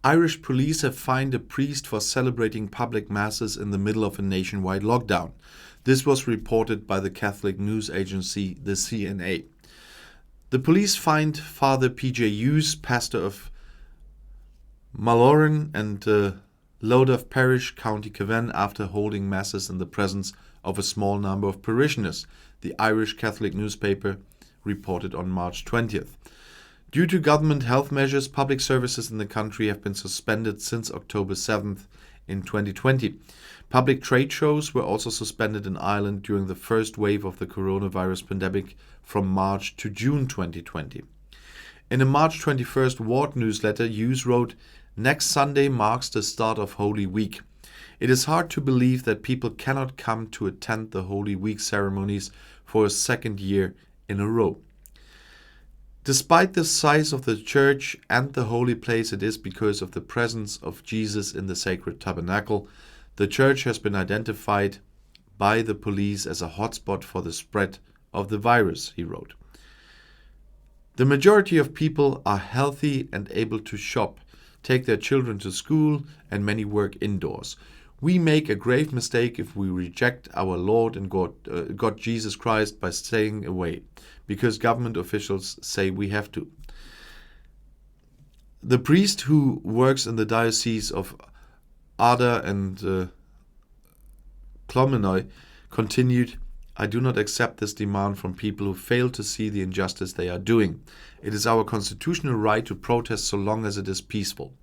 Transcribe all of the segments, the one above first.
Irish police have fined a priest for celebrating public masses in the middle of a nationwide lockdown. This was reported by the Catholic news agency, the CNA. The police fined Father P.J. Hughes, pastor of Mullahoran and Loughduff Parish, County Cavan, after holding masses in the presence of a small number of parishioners, the Irish Catholic newspaper reported on March 20th. Due to government health measures, public services in the country have been suspended since October 7th in 2020. Public trade shows were also suspended in Ireland during the first wave of the coronavirus pandemic from March to June 2020. In a March 21st ward newsletter, Hughes wrote, "Next Sunday marks the start of Holy Week. It is hard to believe that people cannot come to attend the Holy Week ceremonies for a second year in a row. Despite the size of the church and the holy place it is because of the presence of Jesus in the sacred tabernacle, the church has been identified by the police as a hotspot for the spread of the virus," he wrote. "The majority of people are healthy and able to shop, take their children to school, and many work indoors. We make a grave mistake if we reject our Lord and God Jesus Christ by staying away, because government officials say we have to." The priest who works in the diocese of Ada and Clonmenoy continued, "I do not accept this demand from people who fail to see the injustice they are doing. It is our constitutional right to protest so long as it is peaceful.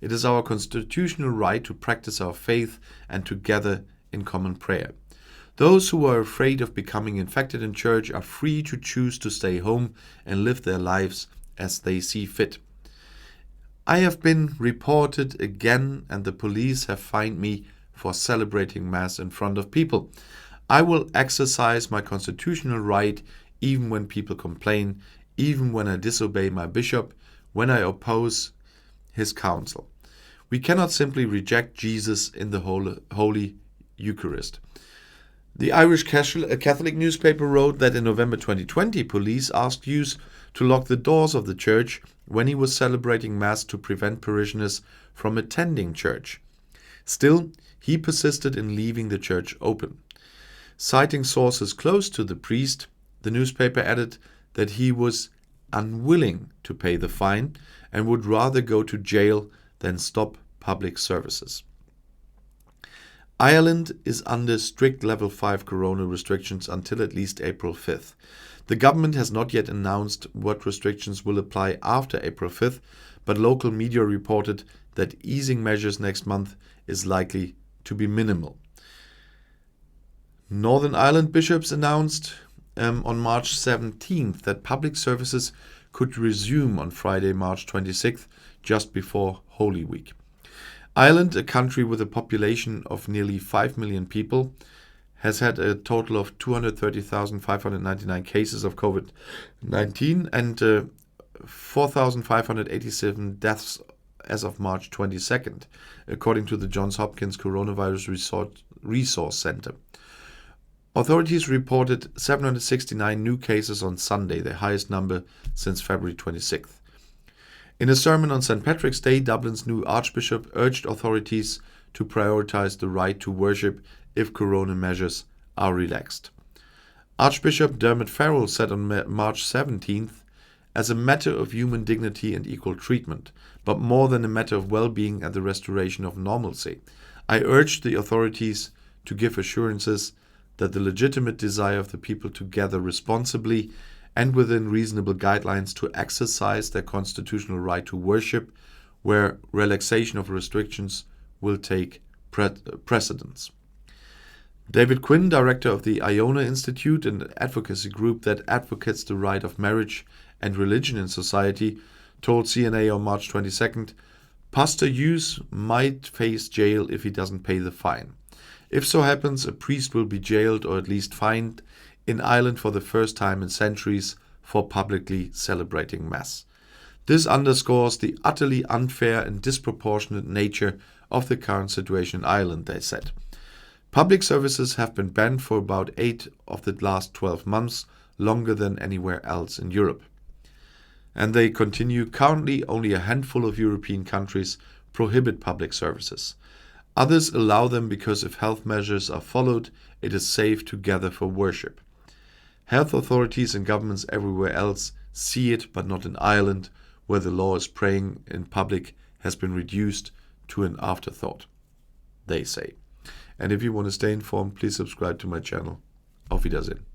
It is our constitutional right to practice our faith and to gather in common prayer. Those who are afraid of becoming infected in church are free to choose to stay home and live their lives as they see fit. I have been reported again and the police have fined me for celebrating Mass in front of people. I will exercise my constitutional right even when people complain, even when I disobey my bishop, when I oppose his counsel. We cannot simply reject Jesus in the Holy Eucharist." The Irish Catholic newspaper wrote that in November 2020, police asked Hughes to lock the doors of the church when he was celebrating Mass to prevent parishioners from attending church. Still, he persisted in leaving the church open. Citing sources close to the priest, the newspaper added that he was unwilling to pay the fine and would rather go to jail than stop public services. Ireland is under strict level 5 corona restrictions until at least April 5th. The government has not yet announced what restrictions will apply after April 5th, but local media reported that easing measures next month is likely to be minimal. Northern Ireland bishops announced on March 17th that public services could resume on Friday, March 26th, just before Holy Week. Ireland, a country with a population of nearly 5 million people, has had a total of 230,599 cases of COVID-19 and 4,587 deaths as of March 22nd, according to the Johns Hopkins Coronavirus Resource Center. Authorities reported 769 new cases on Sunday, the highest number since February 26th. In a sermon on St. Patrick's Day, Dublin's new Archbishop urged authorities to prioritize the right to worship if corona measures are relaxed. Archbishop Dermot Farrell said on March 17th, "As a matter of human dignity and equal treatment, but more than a matter of well-being and the restoration of normalcy, I urge the authorities to give assurances that the legitimate desire of the people to gather responsibly and within reasonable guidelines to exercise their constitutional right to worship, where relaxation of restrictions will take precedence." David Quinn, director of the Iona Institute, an advocacy group that advocates the right of marriage and religion in society, told CNA on March 22nd, "Pastor Hughes might face jail if he doesn't pay the fine. If so happens, a priest will be jailed or at least fined in Ireland for the first time in centuries for publicly celebrating Mass. This underscores the utterly unfair and disproportionate nature of the current situation in Ireland," they said. "Public services have been banned for about 8 of the last 12 months, longer than anywhere else in Europe." And they continue, "Currently, only a handful of European countries prohibit public services. Others allow them because if health measures are followed, it is safe to gather for worship. Health authorities and governments everywhere else see it, but not in Ireland, where the law is praying in public has been reduced to an afterthought, they say. And if you want to stay informed, please subscribe to my channel. Auf Wiedersehen.